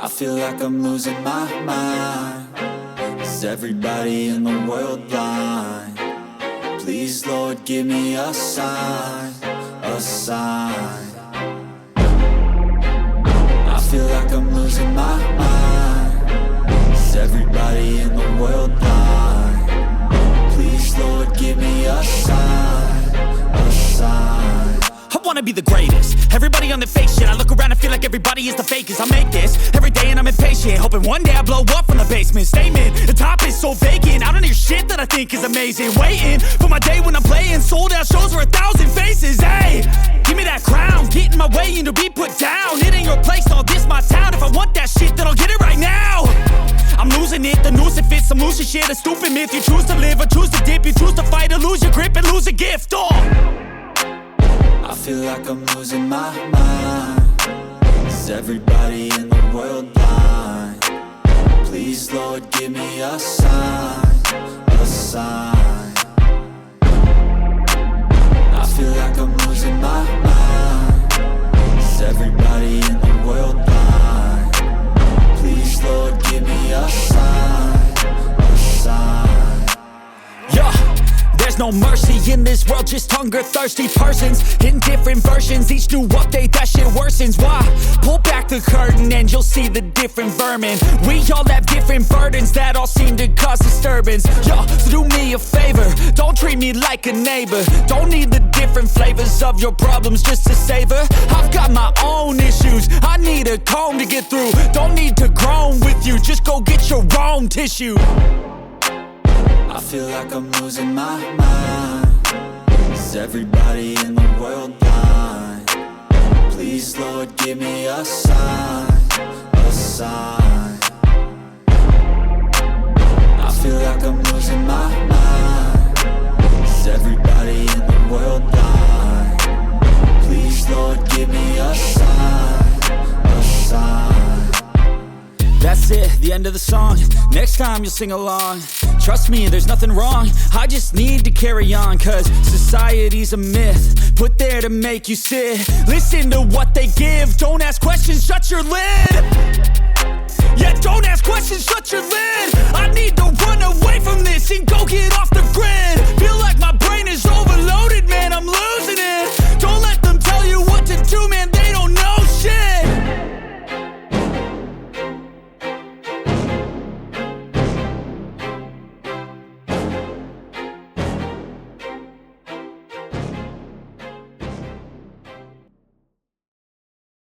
I feel like I'm losing my mind. Is everybody in the world blind? Please, Lord, give me a sign, a sign. I feel like I'm losing my mind. Is everybody in the world blind? Please, Lord, give me a sign, a sign. I wanna be the greatest. Everybody on the fake shit. I look around and feel like everybody is the fakest. I make this every day and I'm impatient, hoping one day I blow up from the basement. Statement, the top is so vacant. I don't hear shit that I think is amazing. Waiting for my day when I'm playing sold out shows for 1,000 faces. Hey, give me that crown, get in my way and to be put down. It ain't your place, all this my town. If I want that shit, then I'll get it right now. I'm losing it, the noose it fits, I'm losing shit. A stupid myth, you choose to live or choose to dip. You choose to fight or lose your grip and lose a gift. I feel like I'm losing my mind. Is everybody in the world blind? Please, Lord, give me a sign, a sign. I feel like I'm losing my mind. Is everybody in the world blind? Please, Lord, give me a sign, a sign. Yeah. There's no mercy in this world, just hunger-thirsty persons in different versions, each new update, that shit worsens. Why? Pull back the curtain and you'll see the different vermin. We all have different burdens that all seem to cause disturbance. Yo, so do me a favor, don't treat me like a neighbor. Don't need the different flavors of your problems just to savor. I've got my own issues, I need a comb to get through. Don't need to groan with you, just go get your own tissue. I feel like I'm losing my mind. Is everybody in the world blind? Please, Lord, give me a sign, a sign. I feel like I'm losing my mind. Is everybody in the world blind? Please, Lord, give me a sign, a sign. That's it, the end of the song. Next time you'll sing along. Trust me, there's nothing wrong. I just need to carry on, cause society's a myth put there to make you sit. Listen to what they give. Don't ask questions, shut your lid. Yeah, don't ask questions, shut your lid. I need to run away from this and go get off the grid.